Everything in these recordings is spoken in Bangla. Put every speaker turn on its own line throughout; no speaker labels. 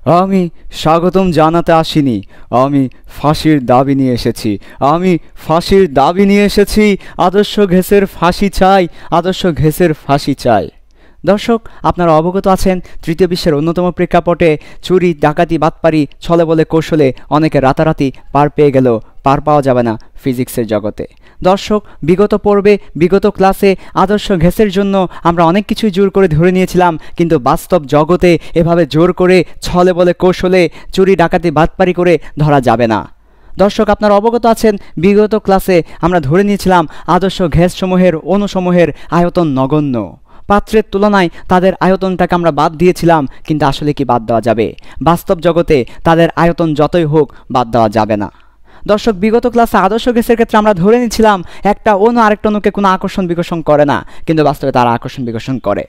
আমি স্বাগতম জানাতে আসিনি, আমি ফাঁসির দাবি নিয়ে এসেছি। আমি ফাঁসির দাবি নিয়ে এসেছি। আদর্শ ঘেঁষের ফাঁসি চাই, আদর্শ ঘেঁষের ফাঁসি চাই। দর্শক, আপনারা অবগত আছেন তৃতীয় বিশ্বের অন্যতম প্রেক্ষাপটে চুরি, ডাকাতি, বাটপারি, ছলে বলে কৌশলে অনেকে রাতারাতি পার পেয়ে গেল, পার পাওয়া যাবে না ফিজিক্সের জগতে। দর্শক, বিগত পর্বে, বিগত ক্লাসে আদর্শ ঘেঁষের জন্য আমরা অনেক কিছুই জোর করে ধরে নিয়েছিলাম, কিন্তু বাস্তব জগতে এভাবে জোর করে ছলে বলে কৌশলে চুরি, ডাকাতি, বাটপারি করে ধরা যাবে না। দর্শক, আপনারা অবগত আছেন বিগত ক্লাসে আমরা ধরে নিয়েছিলাম আদর্শ ঘেঁষসমূহের অণুসমূহের আয়তন নগণ্য। পাত্রের তুলনায় তাদের আয়তনটাকে আমরা বাদ দিয়েছিলাম, কিন্তু আসলে কি বাদ দেওয়া যাবে? বাস্তব জগতে তাদের আয়তন যতই হোক বাদ দেওয়া যাবে না। দর্শক, বিগত ক্লাসে আদর্শ গ্যাসের ক্ষেত্রে আমরা ধরে নিয়েছিলাম একটা অণু আরেকটা অণুকে কোনো আকর্ষণ বিকর্ষণ করে না, কিন্তু বাস্তবে তারা আকর্ষণ বিকর্ষণ করে।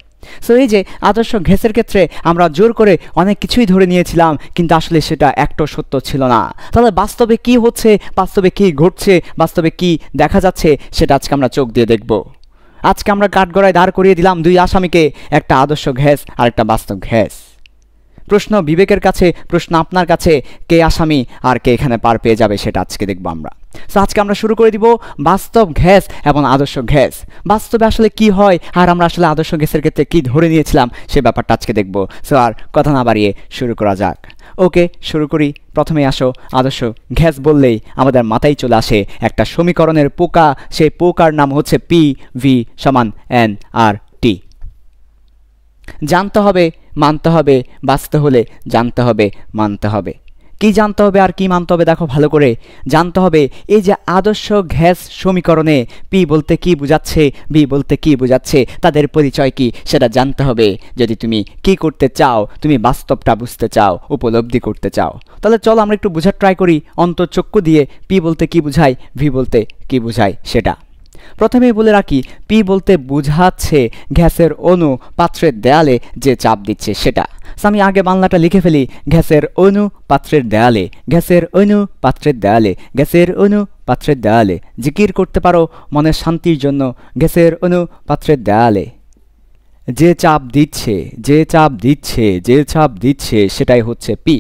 সো এই যে আদর্শ গ্যাসের ক্ষেত্রে আমরা জোর করে অনেক কিছুই ধরে নিয়েছিলাম, কিন্তু আসলে সেটা একটাও সত্য ছিল না। তাহলে বাস্তবে কি হচ্ছে, বাস্তবে কি ঘটছে, বাস্তবে কি দেখা যাচ্ছে, সেটা আজকে আমরা চোখ দিয়ে দেখব। আজকে আমরা কাঠগড়ায় দাঁড় করিয়ে দিলাম দুই আসামিকে, একটা আদর্শ ঘ্যাস আর একটা বাস্তব ঘ্যাস। প্রশ্ন বিবেকের কাছে, প্রশ্ন আপনার কাছে, কে আসামি আর কে এখানে পার পেয়ে যাবে সেটা আজকে দেখবো আমরা। সো আজকে আমরা শুরু করে দিব বাস্তব ঘ্যাস এবং আদর্শ ঘ্যাস। বাস্তবে আসলে কি হয় আর আমরা আসলে আদর্শ ঘ্যাসের ক্ষেত্রে কি ধরে নিয়েছিলাম সে ব্যাপারটা আজকে দেখবো। সো আর কথা না বাড়িয়ে শুরু করা যাক। ওকে, শুরু করি। প্রথমেই আসো, আদর্শ ঘ্যাস বললেই আমাদের মাথায় চলে আসে একটা সমীকরণের পোকা। সেই পোকার নাম হচ্ছে পি ভি সমান এন আর টি। জানতে হবে, মানতে হবে, বাঁচতে হলে জানতে হবে, মানতে হবে। কি জানতে হবে আর কি মানতে হবে দেখো ভালো করে। জানতে হবে এই যে আদর্শ ঘ্যাস সমীকরণে পি বলতে কি বোঝাচ্ছে, বি বলতে কি বোঝাচ্ছে, তাদের পরিচয় কি সেটা জানতে হবে। যদি তুমি কি করতে চাও, তুমি বাস্তবটা বুঝতে চাও, উপলব্ধি করতে চাও, তাহলে চলো আমরা একটু বোঝার ট্রাই করি অন্তর্চক্ষু দিয়ে পি বলতে কি বোঝায়, ভি বলতে কি বোঝায় সেটা। প্রথমেই বলে রাখি, পি বলতে বোঝাচ্ছে গ্যাসের অণু পাত্রের দেয়ালে যে চাপ দিচ্ছে সেটা। আমি আগে বাংলাটা লিখে ফেলি, গ্যাসের অণু পাত্রের দেয়ালে, গ্যাসের অণু পাত্রের দেয়ালে, গ্যাসের অণু পাত্রের দেয়ালে। জিকির করতে পারো মনের শান্তির জন্য, গ্যাসের অণু পাত্রের দেয়ালে যে চাপ দিচ্ছে, যে চাপ দিচ্ছে, যে চাপ দিচ্ছে সেটাই হচ্ছে পি।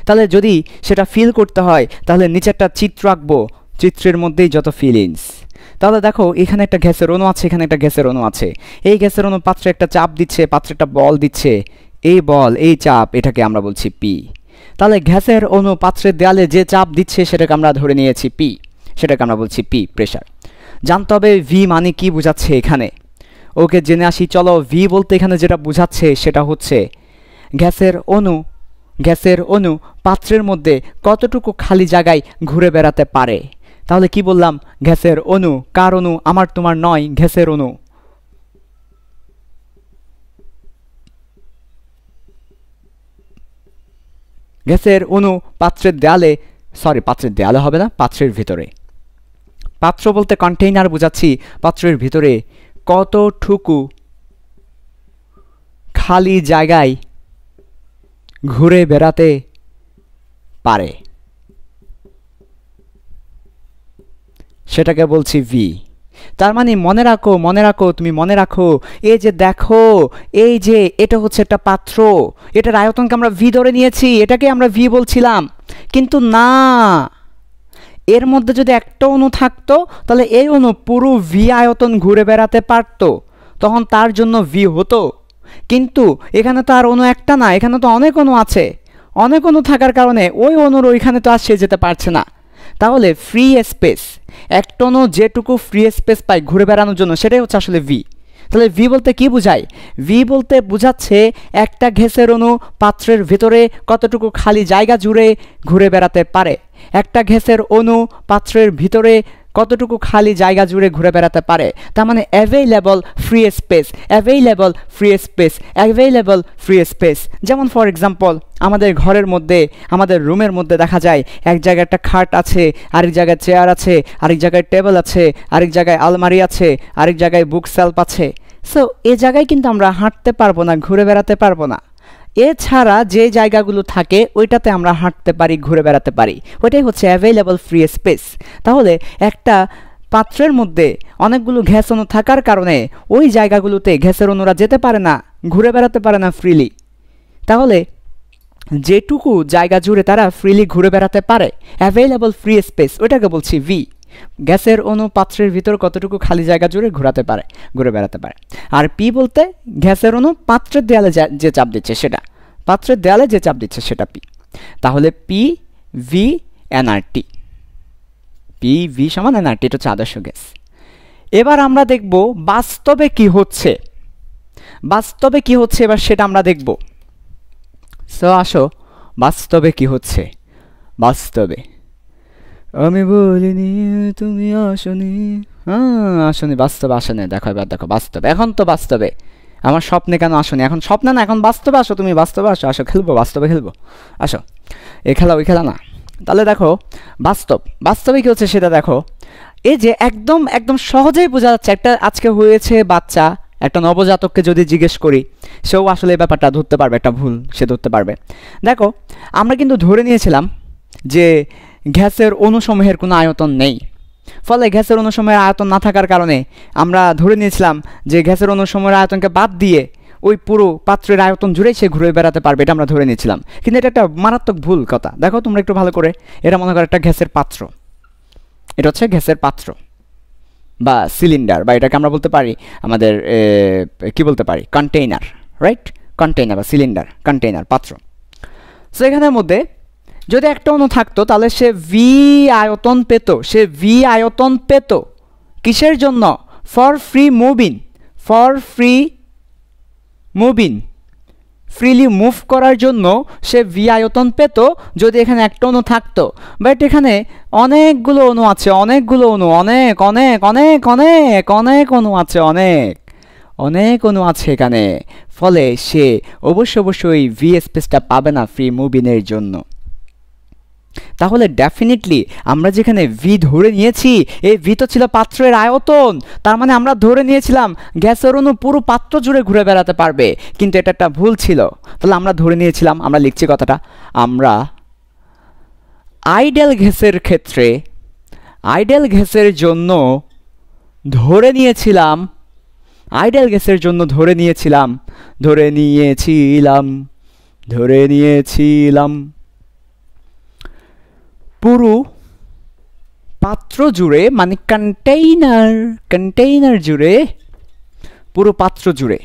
তাহলে যদি সেটা ফিল করতে হয় তাহলে নিচে একটা চিত্র আঁকবো, চিত্রের মধ্যেই যত ফিলিংস। তাহলে দেখো এখানে একটা গ্যাসের অণু আছে, এখানে একটা গ্যাসের অণু আছে। এই গ্যাসের অণু পাত্রে একটা চাপ দিচ্ছে, পাত্রে একটা বল দিচ্ছে। এই বল, এই চাপ, এটাকে আমরা বলছি পি। তাহলে গ্যাসের অণু পাত্রের দেয়ালে যে চাপ দিচ্ছে সেটাকে আমরা ধরে নিয়েছি পি, সেটাকে আমরা বলছি পি, প্রেশার। জানতে হবে ভি মানে কি বোঝাচ্ছে এখানে। ওকে, জেনে আসি চলো। ভি বলতে এখানে যেটা বোঝাচ্ছে সেটা হচ্ছে গ্যাসের অণু, গ্যাসের অণু পাত্রের মধ্যে কতটুকু খালি জায়গায় ঘুরে বেড়াতে পারে। তাহলে কি বললাম, গ্যাসের অণু, কার অণু, আমার তোমার নয়, গ্যাসের অণু। গ্যাসের অণু পাত্রের দেয়ালে, সরি পাত্রের দেয়ালে হবে না, পাত্রের ভিতরে। পাত্র বলতে কন্টেইনার বোঝাচ্ছি। পাত্রের ভিতরে কতটুকু খালি জায়গায় ঘুরে বেড়াতে পারে সেটাকে বলছি ভি। তার মানে মনে রাখো, মনে রাখো, তুমি মনে রাখো, এই যে দেখো, এই যে এটা হচ্ছে একটা পাত্র, এটার আয়তনকে আমরা ভি ধরে নিয়েছি, এটাকে আমরা ভি বলছিলাম। কিন্তু না, এর মধ্যে যদি একটা অণু থাকতো তাহলে এই অণু পুরো ভি আয়তন ঘুরে বেড়াতে পারতো, তখন তার জন্য ভি হতো। কিন্তু এখানে তো আর অণু একটা না, এখানে তো অনেক অণু আছে। অনেক অণু থাকার কারণে ওই অণুর ওইখানে তো আর সে যেতে পারছে না। তাহলে ফ্রি স্পেস, একটা অণু যেটুকু ফ্রি স্পেস পায় ঘুরে বেড়ানোর জন্য সেটাই হচ্ছে আসলে ভি। তাহলে ভি বলতে কি বোঝায়? ভি বলতে বোঝাচ্ছে একটা গ্যাসের অণু পাত্রের ভিতরে কতটুকু খালি জায়গা জুড়ে ঘুরে বেড়াতে পারে। একটা গ্যাসের অণু পাত্রের ভিতরে কতটুকু খালি জায়গা জুড়ে ঘুরে বেড়াতে পারে। তার মানে available free space, available free space, available free space. যেমন ফর এক্সাম্পল আমাদের ঘরের মধ্যে, আমাদের রুমের মধ্যে দেখা যায় এক জায়গায় একটা খাট আছে, আরেক জায়গায় চেয়ার আছে, আরেক জায়গায় টেবিল আছে, আরেক জায়গায় আলমারি আছে, আরেক জায়গায় বুক সেলফ আছে। সো এই জায়গায় কিন্তু আমরা হাঁটতে পারবো না, ঘুরে বেড়াতে পারবো না। এছাড়া যে জায়গাগুলো থাকে ওইটাতে আমরা হাঁটতে পারি, ঘুরে বেড়াতে পারি, ওইটাই হচ্ছে অ্যাভেইলেবল ফ্রি স্পেস। তাহলে একটা পাত্রের মধ্যে অনেকগুলো গ্যাস অণু থাকার কারণে ওই জায়গাগুলোতে গ্যাসের অণুরা যেতে পারে না, ঘুরে বেড়াতে পারে না ফ্রিলি। তাহলে যেটুকু জায়গা জুড়ে তারা ফ্রিলি ঘুরে বেড়াতে পারে, অ্যাভেলেবল ফ্রি স্পেস, ওইটাকে বলছি ভি। গ্যাসের অণু পাত্রের ভিতর কতটুকু খালি জায়গা জুড়ে ঘুরে বেড়াতে পারে। আর পি বলতে গ্যাসের অণু পাত্রের দেয়ালে যে চাপ দিচ্ছে সেটা, পাত্রের দেয়ালে যে চাপ দিচ্ছে সেটা পি। তাহলে P V nRT, P V সমান এনআরটি, এটা হচ্ছে আদর্শ গ্যাস। এবার আমরা দেখব বাস্তবে কি হচ্ছে, বাস্তবে কি হচ্ছে এবার সেটা আমরা দেখব। সো আসো বাস্তবে কি হচ্ছে। বাস্তবে আমি বলিনি তুমি আসনি, আসনি, বাস্তবে আসনে, দেখো এবার দেখো বাস্তবে, এখন তো বাস্তবে, আমার স্বপ্নে কেন আসনি, এখন স্বপ্নে না, এখন বাস্তবে আসো, তুমি বাস্তবে আসো, আসো খেলবো, বাস্তবে খেলবো, আসো, এ খেলা ওই খেলা না। তাহলে দেখো বাস্তবে কি হচ্ছে সেটা দেখো। এই যে একদম একদম সহজেই বোঝা যাচ্ছে, একটা আজকে হয়েছে বাচ্চা, একটা নবজাতককে যদি জিজ্ঞেস করি সেও আসলে এই ব্যাপারটা ধরতে পারবে, একটা ভুল সে ধরতে পারবে। দেখো আমরা কিন্তু ধরে নিয়েছিলাম যে গ্যাসের অণুসমূহের কোনো আয়তন নেই, ফলে গ্যাসের অণুসমূহের আয়তন না থাকার কারণে আমরা ধরে নিয়েছিলাম যে গ্যাসের অণুসমূহের আয়তনকে বাদ দিয়ে ওই পুরো পাত্রের আয়তন জুড়েই সে ঘুরে বেড়াতে পারবে, এটা আমরা ধরে নিয়েছিলাম। কিন্তু এটা একটা মারাত্মক ভুল কথা। দেখো তোমরা একটু ভালো করে, এটা মনে করো একটা গ্যাসের পাত্র, এটা হচ্ছে গ্যাসের পাত্র বা সিলিন্ডার, বা এটাকে আমরা বলতে পারি আমাদের কি বলতে পারি, কন্টেইনার, রাইট, কন্টেইনার বা সিলিন্ডার, কন্টেইনার, পাত্র। সো এখানের মধ্যে যদি একটা অণু থাকতো তাহলে সে ভি আয়তন পেত, সে ভি আয়তন পেত কিসের জন্য, for free moving, for free moving, freely move করার জন্য সে ভি আয়তন পেত যদি এখানে একটা অণু থাকতো। বাট এখানে অনেকগুলো অণু আছে, অনেকগুলো অণু, অনেক অনেক অনেক অনেক অনেক অণু আছে, অনেক অনেক অণু আছে এখানে, ফলে সে অবশ্যই ভি স্পেসটা পাবে না ফ্রি মুভিংয়ের জন্য। তাহলে ডেফিনেটলি আমরা যেখানে ভি ধরে নিয়েছি, এই ভি তো ছিল পাত্রের আয়তন, তার মানে আমরা ধরে নিয়েছিলাম গ্যাসের অণু পুরো পাত্র জুড়ে ঘুরে বেড়াতে পারবে, কিন্তু এটা একটা ভুল ছিল। তাহলে আমরা ধরে নিয়েছিলাম, আমরা লিখছি কথাটা, আমরা আইডিয়াল গ্যাসের ক্ষেত্রে, আইডিয়াল গ্যাসের জন্য ধরে নিয়েছিলাম, আইডিয়াল গ্যাসের জন্য ধরে নিয়েছিলাম পুরো পাত্র জুড়ে, মানে কন্টেইনার জুড়ে, পুরো পাত্র জুড়ে,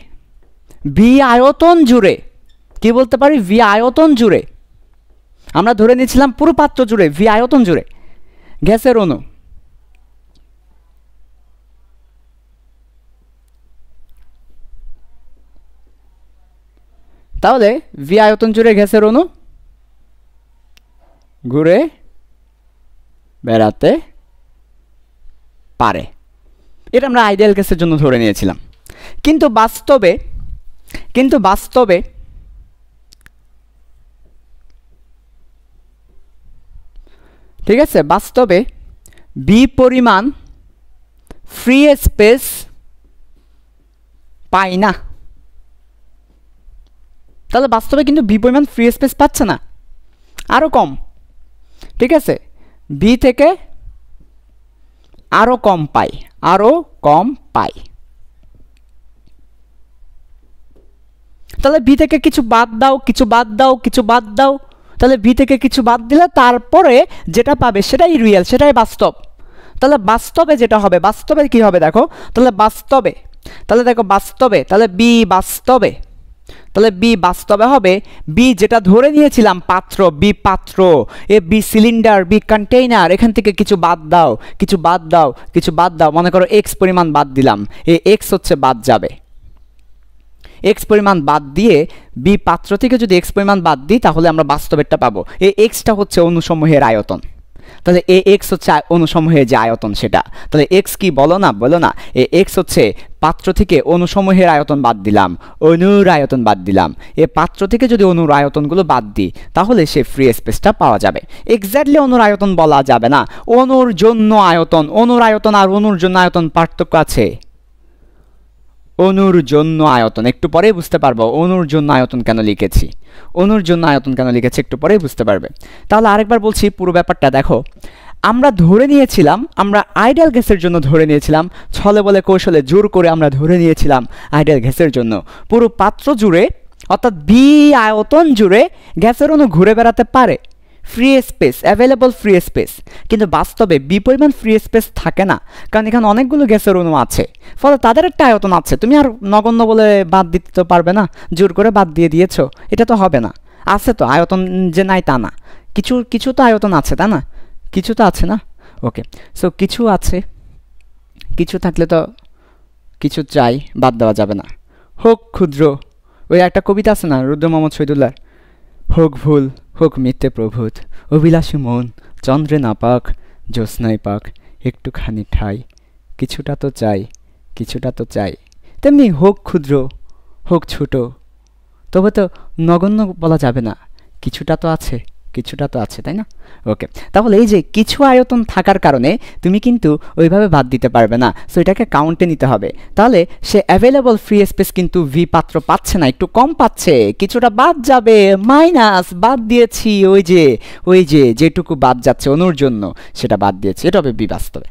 ভি আয়তন জুড়ে, কি বলতে পারি, ভি আয়তন জুড়ে আমরা ধরে নিয়েছিলাম পুরো পাত্র জুড়ে, ভি আয়তন জুড়ে গ্যাসের অণু। তাহলে ভি আয়তন জুড়ে গ্যাসের অণু ঘুরে বেড়াতে পারে, এটা আমরা আইডিয়াল গ্যাসের জন্য ধরে নিয়েছিলাম। কিন্তু বাস্তবে ঠিক আছে, বাস্তবে বি পরিমাণ ফ্রি স্পেস পাই না। তাহলে বাস্তবে কিন্তু বি পরিমাণ ফ্রি স্পেস পাচ্ছে না, আরও কম, ঠিক আছে, বি থেকে আরও কম পাই, তাহলে বি থেকে কিছু বাদ দাও, তাহলে বি থেকে কিছু বাদ দিলে তারপরে যেটা পাবে সেটাই রিয়েল, সেটাই বাস্তব। তাহলে বাস্তবে যেটা হবে, বাস্তবে কি হবে দেখো, তাহলে বি বাস্তবে হবে, বি যেটা ধরে নিয়েছিলাম পাত্র, বি পাত্র, A B cylinder, B container, এখান থেকে কিছু বাদ দাও, মনে করো এক্স পরিমাণ বাদ দিলাম, এ এক্স হচ্ছে বাদ যাবে, এক্স পরিমাণ বাদ দিয়ে বি পাত্র থেকে যদি এক্স পরিমাণ বাদ দিই তাহলে আমরা বাস্তবেরটা পাবো। এই এক্সটা হচ্ছে অণুসমূহের আয়তন, তাহলে এ এক্স হচ্ছে অণুসমূহের যে আয়তন সেটা। তাহলে এক্স কি বলো না, এ এক্স হচ্ছে পাত্র থেকে অণুসমূহের আয়তন বাদ দিলাম, অণুর আয়তন বাদ দিলাম, এ পাত্র থেকে যদি অণুর আয়তনগুলো বাদ দিই তাহলে সে ফ্রি স্পেসটা পাওয়া যাবে। এক্স্যাক্টলি অণুর আয়তন বলা যাবে না, অণুর জন্য আয়তন, অণুর আয়তন আর অণুর জন্য আয়তন পার্থক্য আছে। অণুর জন্য আয়তন একটু পরেই বুঝতে পারবো, অণুর জন্য আয়তন কেন লিখেছি, একটু পরেই বুঝতে পারবে। তাহলে আরেকবার বলছি পুরো ব্যাপারটা দেখো, আমরা ধরে নিয়েছিলাম, আমরা আইডিয়াল গ্যাসের জন্য ধরে নিয়েছিলাম, ছলে বলে কৌশলে জোর করে আমরা ধরে নিয়েছিলাম আইডিয়াল গ্যাসের জন্য পুরো পাত্র জুড়ে অর্থাৎ বি আয়তন জুড়ে গ্যাসের অণু ঘুরে বেড়াতে পারে, free space, available free space. কিন্তু বাস্তবে বি পরিমাণ ফ্রি স্পেস থাকে না, কারণ এখানে অনেকগুলো গ্যাসের অণু আছে, ফলে তাদের একটা আয়তন আছে। তুমি আর নগণ্য বলে বাদ দিতে তো পারবে না, জোর করে বাদ দিয়ে দিয়েছো, এটা তো হবে না। আছে তো আয়তন, যে নাই তা না, কিছু কিছু তো আয়তন আছে, তাই না? কিছু তো আছে না? ওকে, সো কিছু আছে, কিছু থাকলে তো কিছু চাই, বাদ দেওয়া যাবে না। হোক ক্ষুদ্র, ওই একটা কবিতা আছে না রুদ্র মোহাম্মদ শহীদুল্লাহর, হোক ভুল হোক মিথ্যে প্রভূত, অভিলাষী মন চন্দ্রে না পাক, জ্যোৎস্নায় পাক একটুখানি ঠাই, কিছুটা তো চাই, কিছুটা তো চাই। তেমনি হোক ক্ষুদ্র হোক ছোট, তবে তো নগণ্য বলা যাবে না, কিছুটা তো আছে, কিছুটা তো আছে, তাই না? ওকে, তাহলে এই যে কিছু আয়তন থাকার কারণে তুমি কিন্তু ওইভাবে বাদ দিতে পারবে না, সো এটাকে কাউন্টে নিতে হবে। তাহলে সে অ্যাভেলেবল ফ্রি স্পেস কিন্তু ভি পাত্র পাচ্ছে না, একটু কম পাচ্ছে, কিছুটা বাদ যাবে, মাইনাস বাদ দিয়েছি, ওই যে যেটুকু বাদ যাচ্ছে অনুর জন্য সেটা বাদ দিয়েছি, এটা হবে বি বাস্তবে।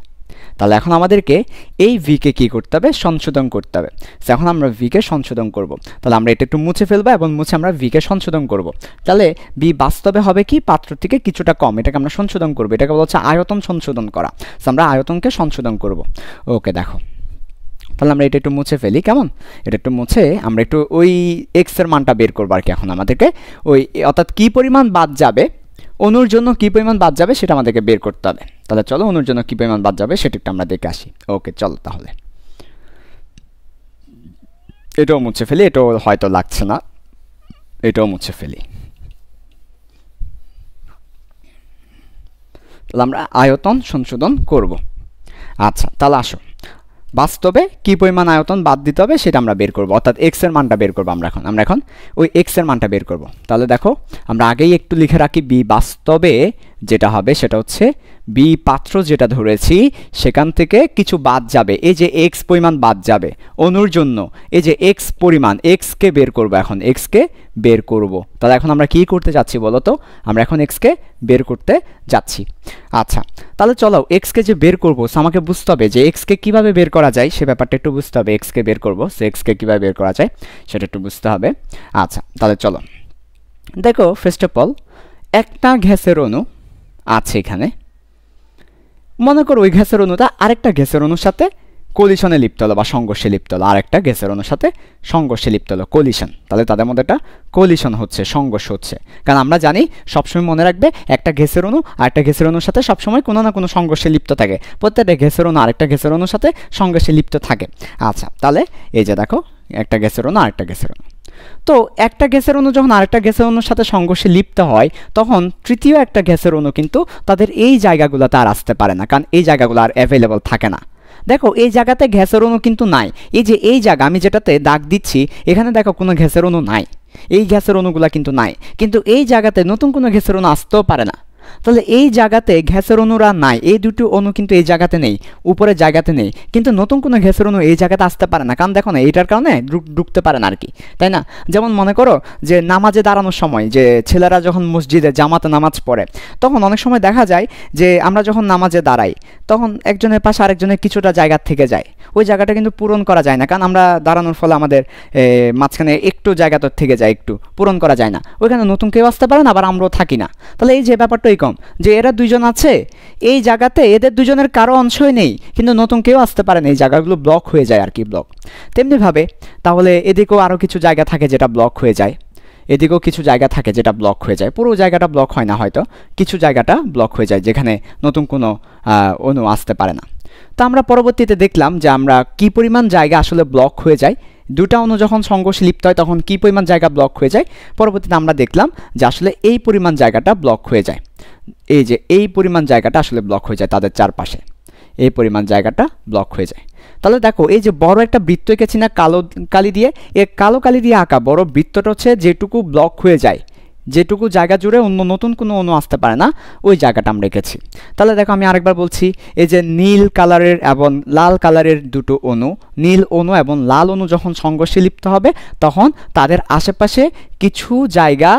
তাহলে এখন আমাদেরকে এই ভিকে কী করতে হবে? সংশোধন করতে হবে। এখন আমরা ভিকে সংশোধন করব। তাহলে আমরা এটা একটু মুছে ফেলবো এবং মুছে আমরা ভিকে সংশোধন করব। তাহলে বি বাস্তবে হবে কি? পাত্র থেকে কিছুটা কম, এটাকে আমরা সংশোধন করব, এটাকে বলা হচ্ছে আয়তন সংশোধন করা। আমরা আয়তনকে সংশোধন করব। ওকে, দেখো তাহলে আমরা এটা একটু মুছে ফেলি, কেমন? এটা একটু মুছে আমরা একটু ওই এক্স এর মানটা বের করবো আর কি। এখন আমাদেরকে ওই অর্থাৎ কী পরিমাণ বাদ যাবে, অনুর জন্য কী পরিমাণ বাদ যাবে সেটা আমাদেরকে বের করতে হবে। তাহলে চলো অনুর জন্য কী পরিমাণ বাদ যাবে সেটা একটু আমরা দেখে আসি। ওকে চলো, তাহলে এটাও মুছে ফেলি, এটাও হয়তো লাগছে না, এটাও মুছে ফেলি। তাহলে আমরা আয়তন সংশোধন করব। আচ্ছা, তাহলে আসো বাস্তবে কী পরিমাণ আয়তন বাদ দিতে হবে সেটা আমরা বের করব, অর্থাৎ এক্স এর মানটা বের করবো আমরা এখন ওই এক্স এর মানটা বের করব। তাহলে দেখো আমরা আগেই একটু লিখে রাখি, বি বাস্তবে যেটা হবে সেটা হচ্ছে বি পাত্র যেটা ধরেছি সেখান থেকে কিছু বাদ যাবে, এই যে এক্স পরিমাণ বাদ যাবে অনুর জন্য, এই যে এক্স পরিমাণ, এক্সকে বের করব, এখন এক্সকে বের করব। তাহলে এখন আমরা কি করতে যাচ্ছি বলো তো? আমরা এখন এক্সকে বের করতে যাচ্ছি। আচ্ছা, তাহলে চলো এক্সকে যে বের করবো আমাকে বুঝতে হবে যে এক্সকে কীভাবে বের করা যায়, সে ব্যাপারটা একটু বুঝতে হবে। এক্সকে বের করবো, সে এক্সকে কীভাবে বের করা যায় সেটা একটু বুঝতে হবে। আচ্ছা, তাহলে চলো দেখো, ফার্স্ট অফ অল একটা গ্যাসের অণু আছে এখানে, মনে করো ওই গ্যাসের অণুটা আরেকটা গ্যাসের অণুর সাথে কলিশনে লিপ্ত হলো বা সংঘর্ষে লিপ্ত হলো, আরেকটা গ্যাসের অণুর সাথে সংঘর্ষে লিপ্ত হলো, কলিশন। তাহলে তাদের মধ্যে একটা কলিশন হচ্ছে, সংঘর্ষ হচ্ছে। কারণ আমরা জানি, সবসময় মনে রাখবে, একটা গ্যাসের অণু আরেকটা গ্যাসের অণুর সাথে সবসময় কোনো না কোনো সংঘর্ষে লিপ্ত থাকে, প্রত্যেকটা গ্যাসের অণু আরেকটা গ্যাসের অণুর সাথে সংঘর্ষে লিপ্ত থাকে। আচ্ছা, তাহলে এই যে দেখো একটা গ্যাসের অণু আরেকটা গ্যাসের অণু, তো একটা গ্যাসের অণু যখন আরেকটা গ্যাসের অণুর সাথে সংঘর্ষে লিপ্ত হয় তখন তৃতীয় একটা গ্যাসের অণু কিন্তু তাদের এই জায়গাগুলোতে আর আসতে পারে না, কারণ এই জায়গাগুলো আর অ্যাভেলেবল থাকে না। দেখো এই জায়গাতে গ্যাসের অণু কিন্তু নাই, এই যে এই জায়গা আমি যেটাতে দাগ দিচ্ছি এখানে দেখো কোনো গ্যাসের অণু নাই, এই গ্যাসের অণুগুলা কিন্তু নাই, কিন্তু এই জায়গাতে নতুন কোনো গ্যাসের অণু আসতেও পারে না। তাহলে এই জায়গাতে গ্যাসের অণুরা নাই, এই দুটো অণু কিন্তু এই জায়গাতে নেই, উপরের জায়গাতে নেই, কিন্তু নতুন কোনো গ্যাসের অণু এই জায়গাতে আসতে পারে না, কারণ দেখো না এইটার কারণে ঢুকতে পারে না আর কি, তাই না? যেমন মনে করো যে নামাজে দাঁড়ানোর সময় যে ছেলেরা যখন মসজিদে জামাতে নামাজ পড়ে তখন অনেক সময় দেখা যায় যে আমরা যখন নামাজে দাঁড়াই তখন একজনের পাশে আরেকজনের কিছুটা জায়গা থেকে যায়, ওই জায়গাটা কিন্তু পূরণ করা যায় না, কারণ আমরা দাঁড়ানোর ফলে আমাদের মাঝখানে একটু জায়গা তো থেকে যায়, একটু পূরণ করা যায় না, ওইখানে নতুন কেউ আসতে পারে না, আবার আমরাও থাকি না। তাহলে এই যে ব্যাপারটা কম যে এরা দুইজন আছে এই জায়গাতে, এদের দুজনের কারো অংশই নেই, কিন্তু নতুন কেউ আসতে পারে না, এই জায়গাগুলো ব্লক হয়ে যায় আর কি, ব্লক। তেমনিভাবে তাহলে এদিকেও আরও কিছু জায়গা থাকে যেটা ব্লক হয়ে যায়, এদিকেও কিছু জায়গা থাকে যেটা ব্লক হয়ে যায়, পুরো জায়গাটা ব্লক হয় না, হয়তো কিছু জায়গাটা ব্লক হয়ে যায় যেখানে নতুন কোনো অণু আসতে পারে না। তো আমরা পরবর্তীতে দেখলাম যে আমরা কী পরিমাণ জায়গা আসলে ব্লক হয়ে যায়, দুটা অণু যখন সংঘর্ষে লিপ্ত হয় তখন কী পরিমাণ জায়গা ব্লক হয়ে যায়। পরবর্তীতে আমরা দেখলাম যে আসলে এই পরিমাণ জায়গাটা ব্লক হয়ে যায়, এই যে এই পরিমাণ জায়গাটা আসলে ব্লক হয়ে যায় তাদের চারপাশে, এই পরিমাণ জায়গাটা ব্লক হয়ে যায়। তাহলে দেখো এই যে বড় একটা বৃত্ত এঁকেছি না কালো কালি দিয়ে, এই কালো কালি দিয়ে আঁকা বড় বৃত্তটা হচ্ছে যেটুকু ব্লক হয়ে যায়, যেটুকু জায়গা জুড়ে অন্য নতুন কোনো অণু আসতে পারে না ওই জায়গাটা আমরা রেখেছি। তাহলে দেখো আমি আরেকবার বলছি, এই যে নীল কালারের এবং লাল কালারের দুটো অণু, নীল অণু এবং লাল অণু যখন সংঘর্ষে লিপ্ত হবে তখন তাদের আশেপাশে কিছু জায়গা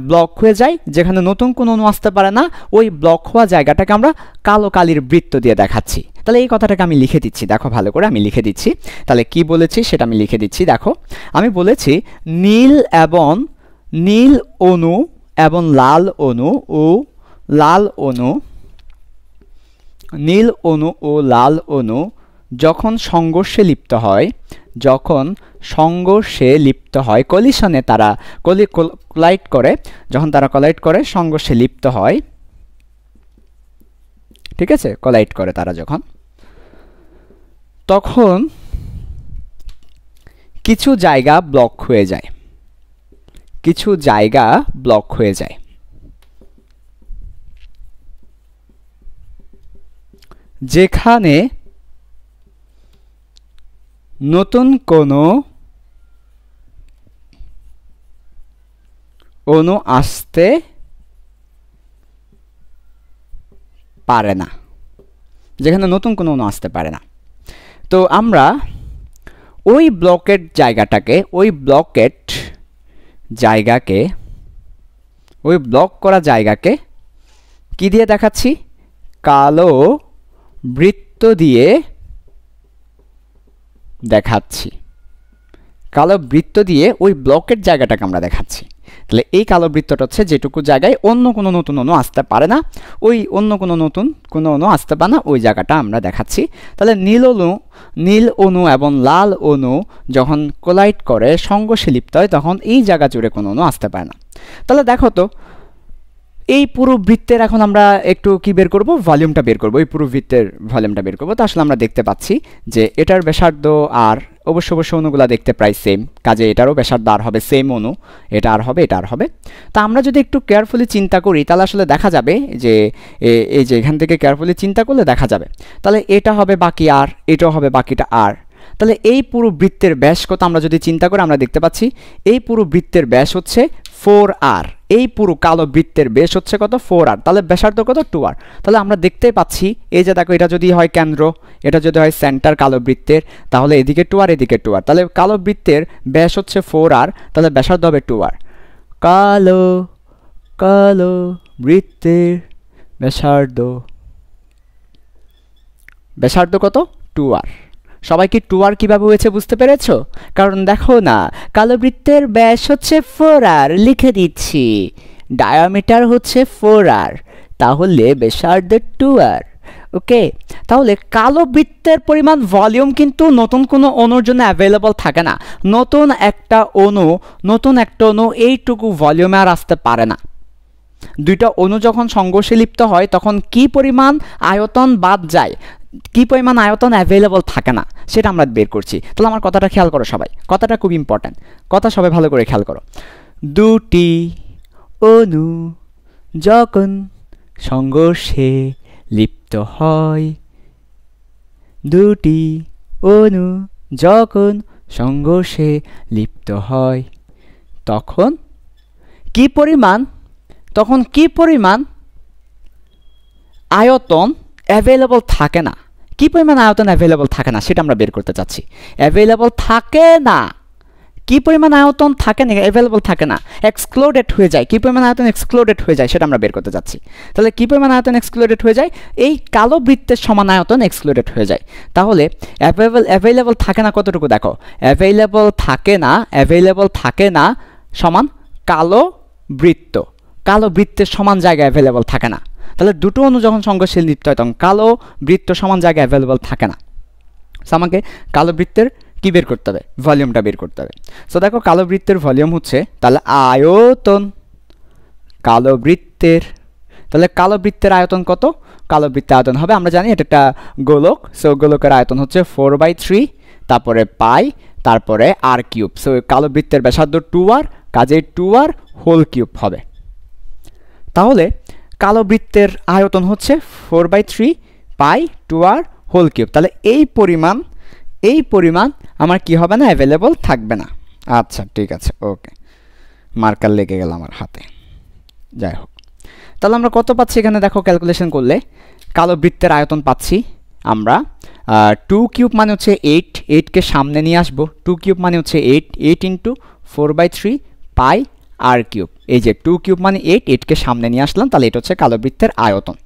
ব্লক হয়ে যায়, যেখানে নতুন কোনো অণু আসতে পারে না। ওই ব্লক হওয়া জায়গাটাকে আমরা কালো কালির বৃত্ত দিয়ে দেখাচ্ছি। তাহলে এই কথাটাকে আমি লিখে দিচ্ছি, দেখো ভালো করে আমি লিখে দিচ্ছি। তাহলে কি বলেছি সেটা আমি লিখে দিচ্ছি। দেখো আমি বলেছি নীল অণু এবং লাল অণু ও নীল অণু ও লাল অণু যখন সংঘর্ষে লিপ্ত হয়, কলিশনে তারা কোলাইড করে, যখন তারা কোলাইড করে সংঘর্ষে লিপ্ত হয়, ঠিক আছে, কোলাইড করে তারা যখন, তখন কিছু জায়গা ব্লক হয়ে যায়, যেখানে নতুন কোনো অণু আসতে পারে না, তো আমরা ওই ব্লক করা জায়গাকে কি দিয়ে দেখাচ্ছি? কালো বৃত্ত দিয়ে দেখাচ্ছি। ওই ব্লকের জায়গাটাকে আমরা দেখাচ্ছি। তাহলে এই কালো বৃত্তটা হচ্ছে যেটুকু জায়গায় অন্য কোনো নতুন অণু আসতে পারে না, ওই অন্য কোনো নতুন কোনো অণু আসতে পারে না, ওই জায়গাটা আমরা দেখাচ্ছি। তাহলে নীল অণু এবং লাল অণু যখন কোলাইড করে সংঘর্ষে লিপ্ত হয় তখন এই জায়গা জুড়ে কোনো অণু আসতে পারে না। তাহলে দেখো তো এই পুরো বৃত্তের এখন আমরা একটু কি বের করব? ভলিউমটা বের করব। এই পুরো বৃত্তের ভলিউমটা বের করব। তো আসলে আমরা দেখতে পাচ্ছি যে এটার ব্যাসার্ধ আর অবশ্য অণুগুলা দেখতে প্রায় সেম, কাজে এটারও ব্যাসার্ধ আর হবে সেম অণু, এটা আর হবে। তা আমরা যদি একটু কেয়ারফুলি চিন্তা করি তাহলে আসলে দেখা যাবে যে এই যে এখান থেকে কেয়ারফুলি চিন্তা করলে দেখা যাবে, তাহলে এটা হবে বাকি আর, এটাও হবে বাকিটা আর। তাহলে এই পুরো বৃত্তের ব্যাস কত আমরা যদি চিন্তা করি, আমরা দেখতে পাচ্ছি এই পুরো বৃত্তের ব্যাস হচ্ছে 4r, এই পুরো কালো বৃত্তের ব্যাস হচ্ছে কত? 4r। তাহলে ব্যাসার্ধ কত? 2r। তাহলে আমরা দেখতে পাচ্ছি এই যে দেখো, এটা যদি হয় কেন্দ্র, এটা যদি হয় সেন্টার কালো বৃত্তের, তাহলে এদিকে 2r এদিকে 2r, তাহলে কালো বৃত্তের ব্যাস হচ্ছে 4r, তাহলে ব্যাসার্ধ হবে 2r। কালো বৃত্তের ব্যাসার্ধ কত? 2r। সবাই কি 2r কিভাবে হয়েছে বুঝতে পেরেছো? কারণ দেখো না, কালো বৃত্তের ব্যাস হচ্ছে 4r, লিখে দিচ্ছি, ডায়ামিটার হচ্ছে 4r, তাহলে ব্যাসার্ধ 2r। ওকে, তাহলে কালো বৃত্তের পরিমাণ ভলিউম কিন্তু নতুন কোনো অণুর জন্য অ্যাভেলেবল থাকে না। নতুন একটা অণু এইটুকু ভলিউমে আর আসতে পারে না। দুইটা অণু যখন সংঘর্ষে লিপ্ত হয় তখন কি পরিমাণ আয়তন বাদ যায়, কি পরিমাণ আয়তন অ্যাভেলেবল থাকে না, সেটা আমরা বের করছি। তাহলে আমার কথাটা খেয়াল করো সবাই, কথাটা খুব ইম্পর্ট্যান্ট, কথা সবাই ভালো করে খেয়াল করো। দুটি অণু যখন সংঘর্ষে লিপ্ত হয়, তখন কি পরিমাণ আয়তন অ্যাভেলেবল থাকে না, সেটা আমরা বের করতে চাচ্ছি। এক্সক্লুডেড হয়ে যায়, কি পরিমাণ আয়তন এক্সক্লুডেড হয়ে যায় সেটা আমরা বের করতে চাচ্ছি। তাহলে কি পরিমাণ আয়তন এক্সক্লুডেড হয়ে যায়? এই কালো বৃত্তের সমান আয়তন এক্সক্লুডেড হয়ে যায়। তাহলে অ্যাভেলেবল থাকে না কতটুকু? দেখো, অ্যাভেলেবল থাকে না সমান কালো বৃত্তের সমান জায়গা অ্যাভেলেবল থাকে না। তাহলে দুটো অণু যখন সংঘর্ষে লিপ্ত হয় তখন কালো বৃত্ত সমান জায়গা অ্যাভেলেবল থাকে না। সো আমাকে কালো বৃত্তের কি বের করতে হবে? ভলিউমটা বের করতে হবে। সো দেখো, কালো বৃত্তের ভলিউম হচ্ছে তাহলে আয়তন, কালো বৃত্তের আয়তন কত? কালো বৃত্তের আয়তন হবে, আমরা জানি এটা একটা গোলক, সো গোলকের আয়তন হচ্ছে 4/3, তারপরে পাই, তারপরে r³। সো কালো বৃত্তের ব্যাসার্ধ 2r, কাজে 2r হোল কিউব হবে। তাহলে কালো বৃত্তের আয়তন হচ্ছে 4/3 পাই 2r হোল কিউব। তাহলে এই পরিমাণ আমার কি হবে না? অ্যাভেলেবল থাকবে না। আচ্ছা ঠিক আছে, ওকে, মার্কার লেগে গেল আমার হাতে। যাই হোক, তাহলে আমরা কত পাচ্ছি এখানে দেখো ক্যালকুলেশন করলে, কালো বৃত্তের আয়তন পাচ্ছি আমরা 2 কিউব মানে হচ্ছে 8, 8কে সামনে নিয়ে আসবো, 2 কিউব মানে হচ্ছে 8, 8 ইন্টু 4/3 পাই আর কিউব। এই যে 2 কিউব মানে 8, 8কে সামনে নিয়ে আসলাম, তাহলে এটা হচ্ছে কালো বৃত্তের আয়তন।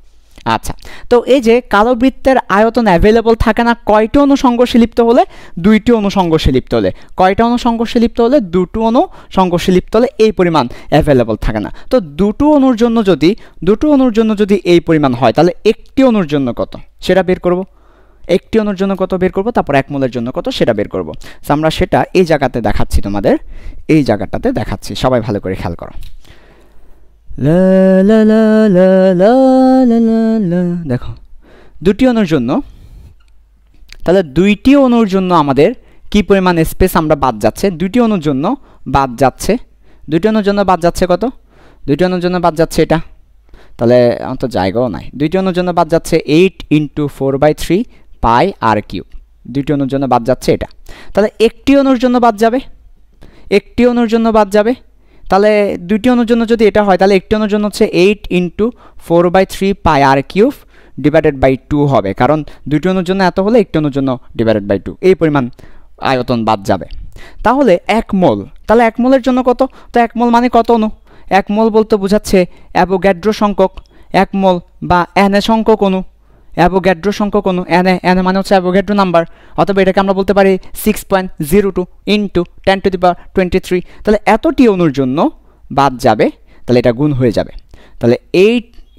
আচ্ছা, তো এই যে কালো বৃত্তের আয়তন অ্যাভেলেবল থাকে না কয়টি অণু সংঘর্ষে লিপ্ত হলে? 2টি অণু সংঘর্ষে লিপ্ত হলে। কয়টা অণু সংঘর্ষে লিপ্ত হলে? 2টি অণু সংঘর্ষে লিপ্ত হলে এই পরিমাণ অ্যাভেলেবল থাকে না। তো দুটো অণুর জন্য যদি এই পরিমাণ হয়, তাহলে একটি অণুর জন্য কত সেটা বের করব। একটি অণুর জন্য কত বের করব, তারপর 1 মোলের জন্য কত সেটা বের করব। তো আমরা সেটা এই জায়গাতে দেখাচ্ছি, তোমাদের এই জায়গাটাতে দেখাচ্ছি, সবাই ভালো করে খেয়াল করো। দেখো, দুটি অণুর জন্য, তাহলে 2টি অণুর জন্য আমাদের কি পরিমাণ স্পেস আমরা বাদ যাচ্ছে? 2টি অণুর জন্য বাদ যাচ্ছে, 2টি অণুর জন্য বাদ যাচ্ছে কত? 2টি অণুর জন্য বাদ যাচ্ছে এটা, তাহলে আমার তো জায়গাও নাই। 2টি অণুর জন্য বাদ যাচ্ছে 8 ইন্টু 4/3 পাই আর কিউব। 2টি অণুর জন্য বাদ যাচ্ছে এটা। তাহলে একটি অণুর জন্য বাদ যাবে, একটি অণুর জন্য বাদ যাবে। তাহলে 2টি অণুর জন্য যদি এটা হয়, তাহলে একটি অণুর জন্য হচ্ছে 8 into 4/3 pi r cube divided by 2 হবে, কারণ 2টি অণুর জন্য এত হলে একটি অণুর জন্য ডিভাইডেড বাই 2, এই পরিমাণ আয়তন বাদ যাবে। তাহলে 1 মোল, তাহলে 1 মোলের জন্য কত? তো 1 মোল মানে কত অণু? 1 মোল বলতে বোঝাচ্ছে অ্যাভোগাড্রো সংখ্যক, 1 মোল বা Na সংখ্যক অণু, অ্যাভোগাড্রো সংখ্যক অণু, Na মানে হচ্ছে অ্যাভোগাড্রো নাম্বার, অথবা এটাকে আমরা বলতে পারি 6.02 ইন্টু 10⁻23। তাহলে এতটি অণুর জন্য বাদ যাবে, তাহলে এটা গুণ হয়ে যাবে। তাহলে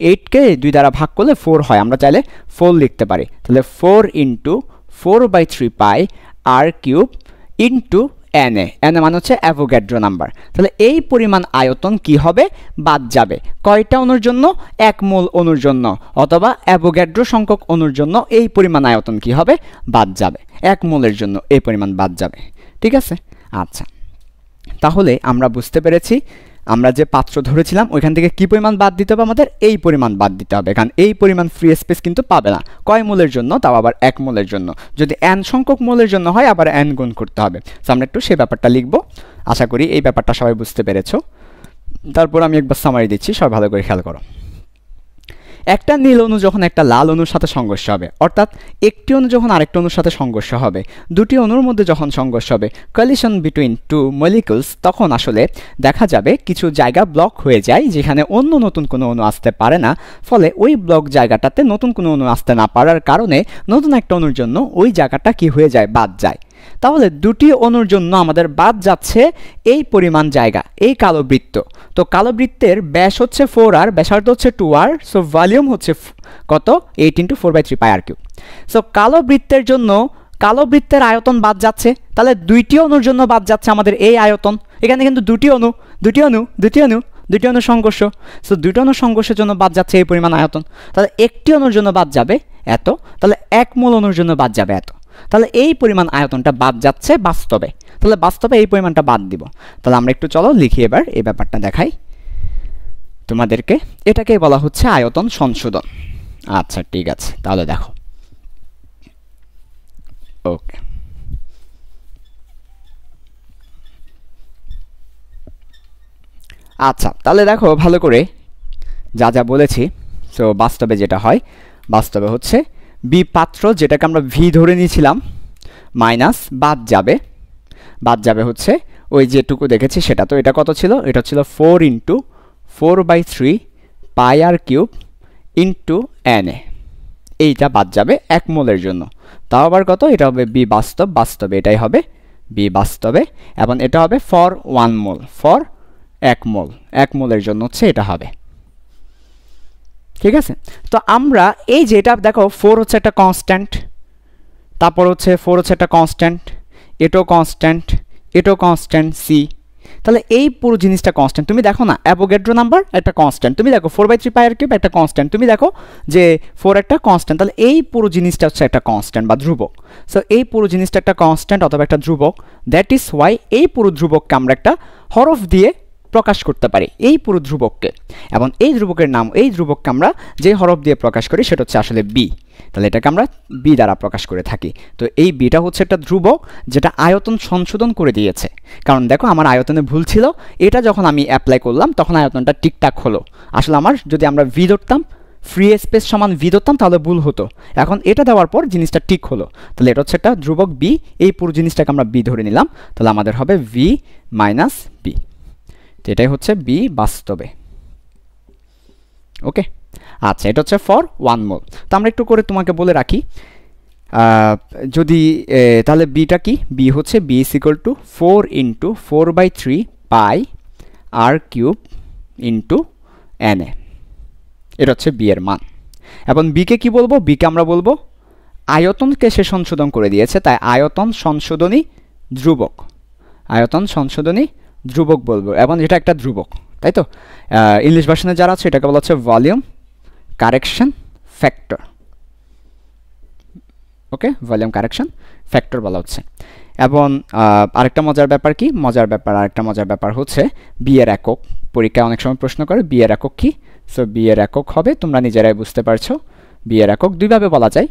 8কে 2 দ্বারা ভাগ করলে 4 হয়, আমরা চাইলে 4 লিখতে পারি। তাহলে 4 into 4/3 pi r cube into Na মানে হচ্ছে অ্যাভোগাড্রো নাম্বার। তাহলে এই পরিমাণ আয়তন কি হবে? বাদ যাবে। কয়টা অণুর জন্য? 1 মোল অণুর জন্য, অথবা অ্যাভোগাড্রো সংখ্যক অণুর জন্য এই পরিমাণ আয়তন কি হবে? বাদ যাবে। 1 মোলের জন্য এই পরিমাণ বাদ যাবে। ঠিক আছে? আচ্ছা, তাহলে আমরা বুঝতে পেরেছি আমরা যে পাত্র ধরেছিলাম ওইখান থেকে কি পরিমাণ বাদ দিতে হবে? আমাদের এই পরিমাণ বাদ দিতে হবে, কারণ এই পরিমাণ ফ্রি স্পেস কিন্তু পাবে না। কয় মোলের জন্য? তাও আবার 1 মোলের জন্য। যদি n সংখ্যক মোলের জন্য হয়, আবার n গুণ করতে হবে। তো আমরা একটু সেই ব্যাপারটা লিখব। আশা করি এই ব্যাপারটা সবাই বুঝতে পেরেছো। তারপর আমি একবার সামারি দিচ্ছি, সবাই ভালো করে খেয়াল করো। একটা নীল অণু যখন একটা লাল অণুর সাথে সংঘর্ষ হবে, অর্থাৎ একটি অণু যখন আরেকটি অণুর সাথে সংঘর্ষ হবে, দুটি অণুর মধ্যে যখন সংঘর্ষ হবে, কলিশন বিটুইন 2 মলিকুলস, তখন আসলে দেখা যাবে কিছু জায়গা ব্লক হয়ে যায়, যেখানে অন্য নতুন কোনো অণু আসতে পারে না। ফলে ওই ব্লক জায়গাটাতে নতুন কোনো অণু আসতে না পারার কারণে নতুন একটা অণুর জন্য ওই জায়গাটা কি হয়ে যায়? বাদ যায়। তাহলে দুটি অণুর জন্য আমাদের বাদ যাচ্ছে এই পরিমাণ জায়গা, এই কালো বৃত্ত। তো কালো বৃত্তের ব্যাস হচ্ছে 4r, ব্যাসার্ধ হচ্ছে 2r, সো ভলিউম হচ্ছে কত? 8 into 4/3 pi r cube. So কালো বৃত্তের জন্য কালো বৃত্তের আয়তন বাদ যাচ্ছে, তাহলে 2টি অণুর জন্য বাদ যাচ্ছে আমাদের এই আয়তন। এখানে কিন্তু দুটি অণু সংঘর্ষ, সো 2টি অণু সংঘর্ষের জন্য বাদ যাচ্ছে এই পরিমাণ আয়তন। তাহলে একটি অণুর জন্য বাদ যাবে এত, তাহলে 1 মোল অণুর জন্য বাদ যাবে এত। তাহলে এই পরিমাণ আয়তনটা বাদ যাচ্ছে বাস্তবে, তাহলে বাস্তবে এই পরিমাণটা বাদ দিব। তাহলে আমরা একটু চলো লিখি, এবার এই ব্যাপারটা দেখাই তোমাদেরকে। এটাকে বলা হচ্ছে আয়তন সংশোধন। আচ্ছা, ঠিক আছে, তাহলে দেখো। ওকে, আচ্ছা, তাহলে দেখো ভালো করে যা যা বলেছি। সো বাস্তবে যেটা হয়, বাস্তবে হচ্ছে বি পাত্র, যেটাকে আমরা ভি ধরে নিয়েছিলাম, মাইনাস বাদ যাবে হচ্ছে ওই যেটুকু দেখেছি সেটা। তো এটা কত ছিল? এটা ছিল 4 into 4/3 pi r cube into Na। এইটা বাদ যাবে 1 মোলের জন্য। তাও আবার কত? এটা হবে বি বাস্তবে এটাই হবে বি বাস্তবে, এবং এটা হবে ফর 1 মোল, ফর 1 মোল, 1 মোলের জন্য হচ্ছে এটা হবে। ঠিক আছে? তো আমরা এই যে এটা দেখো, 4 হচ্ছে একটা কনস্ট্যান্ট, তারপর হচ্ছে 4 হচ্ছে একটা কনস্ট্যান্ট, এটাও কনস্ট্যান্ট, এটাও কনস্ট্যান্ট সি। তাহলে এই পুরো জিনিসটা কনস্ট্যান্ট। তুমি দেখো না, অ্যাভোগাড্রো নাম্বার একটা কনস্ট্যান্ট, তুমি দেখো 4/3 পাই আর কিউব একটা কনস্ট্যান্ট, তুমি দেখো যে 4 একটা কনস্ট্যান্ট। তাহলে এই পুরো জিনিসটা হচ্ছে একটা কনস্ট্যান্ট বা ধ্রুবক। সো এই পুরো জিনিসটা একটা কনস্ট্যান্ট অথবা একটা ধ্রুবক। দ্যাট ইজ ওয়াই এই পুরো ধ্রুবককে আমরা একটা হরফ দিয়ে প্রকাশ করতে পারি এই পুরো ধ্রুবককে, এবং এই ধ্রুবকের নাম, এই ধ্রুবককে আমরা যে হরফ দিয়ে প্রকাশ করি সেটা হচ্ছে আসলে বি, তাহলে এটাকে আমরা বি দ্বারা প্রকাশ করে থাকি। তো এই বিটা হচ্ছে একটা ধ্রুবক যেটা আয়তন সংশোধন করে দিয়েছে, কারণ দেখো আমার আয়তনে ভুল ছিল, এটা যখন আমি অ্যাপ্লাই করলাম তখন আয়তনটা ঠিকঠাক হলো। আসলে আমার যদি আমরা ভি ধরতাম, ফ্রি স্পেস সমান ভি ধরতাম তাহলে ভুল হতো, এখন এটা দেওয়ার পর জিনিসটা ঠিক হলো। তাহলে এটা হচ্ছে একটা ধ্রুবক বি, এই পুরো জিনিসটাকে আমরা বি ধরে নিলাম, তাহলে আমাদের হবে ভি মাইনাস বি, তো এটাই হচ্ছে বি বাস্তবে। ওকে, আচ্ছা এটা হচ্ছে ফর 1 মোল। তো আমরা একটু করে তোমাকে বলে রাখি, যদি তাহলে বিটা কি, বি হচ্ছে b is equal to 4 into 4/3 pi r cube into N A, এটা হচ্ছে বি এর মান। এবং বিকে কি বলবো, বিকে আমরা বলবো আয়তনকে সে সংশোধন করে দিয়েছে, তাই আয়তন সংশোধনী ধ্রুবক, আয়তন সংশোধনী ধ্রুবক বলবো, এবং এটা একটা ধ্রুবক, তাই তো। ইংলিশ ভার্সনে যারা আছে এটাকে বলা হচ্ছে ভলিউম কারেকশন ফ্যাক্টর। ওকে, ভলিউম কারেকশন ফ্যাক্টর বলা হচ্ছে। এবং আরেকটা মজার ব্যাপার কি, আরেকটা মজার ব্যাপার হচ্ছে বি এর একক, পরীক্ষায় অনেক সময় প্রশ্ন করে বি এর একক কি। সো বি এর একক হবে, তোমরা নিজেরাই বুঝতে পারছো, বি এর একক দুইভাবে বলা যায়,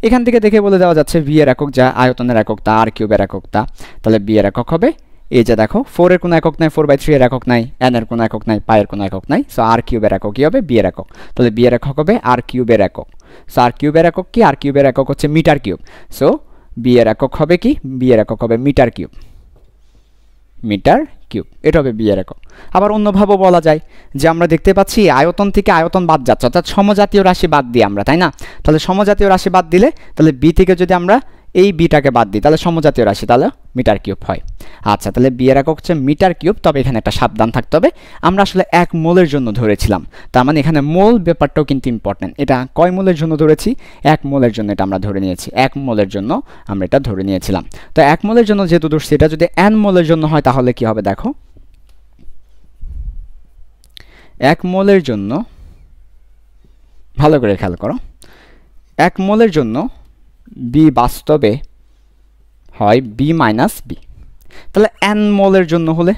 এখান থেকে দেখে বলে দেওয়া যাচ্ছে বি এর একক যা আয়তনের একক তা, আর কিউবের একক তা, তাহলে বি এর একক হবে এই যে দেখো 4 এর কোনো একক নাই, 4/3 এর একক নাই, এন এর কোনো একক নাই, পাই এর কোনো একক নাই, সো আর কিউবের একক কি হবে, বি এর একক, তাহলে বি এর একক হবে আর কিউবের একক। সো আর কিউবের একক কি, আর কিউবের একক হচ্ছে মিটার কিউব, সো বি এর একক হবে কি, বি এর একক হবে মিটার কিউব, মিটার কিউব, এটা হবে বি এর একক। আবার অন্যভাবেও বলা যায় যে আমরা দেখতে পাচ্ছি আয়তন থেকে আয়তন বাদ যাচ্ছে, অর্থাৎ সমজাতীয় রাশি বাদ দিই আমরা, তাই না। তাহলে সমজাতীয় রাশি বাদ দিলে, তাহলে বি থেকে যদি আমরা এই বিটাকে বাদ দিই তাহলে সমজাতীয় রাশি, তাহলে মিটার কিউব হয়। আচ্ছা, তাহলে বি এর একক হচ্ছে মিটার কিউব, তবে এখানে একটা সাবধান থাকতে হবে, আমরা আসলে 1 মোলের জন্য ধরেছিলাম, তার মানে এখানে মোল ব্যাপারটাও কিন্তু ইম্পর্টেন্ট। এটা কয় মোলের জন্য ধরেছি, 1 মোলের জন্য এটা আমরা ধরে নিয়েছি, 1 মোলের জন্য আমরা এটা ধরে নিয়েছিলাম। তো 1 মোলের জন্য যেহেতু ধরছি, এটা যদি n মোলের জন্য হয় তাহলে কি হবে দেখো, 1 মোলের জন্য, ভালো করে খেয়াল করো, 1 মোলের জন্য বি বাস্তবে হয় বি মাইনাস বি, তাহলে n মোলের জন্য হলে,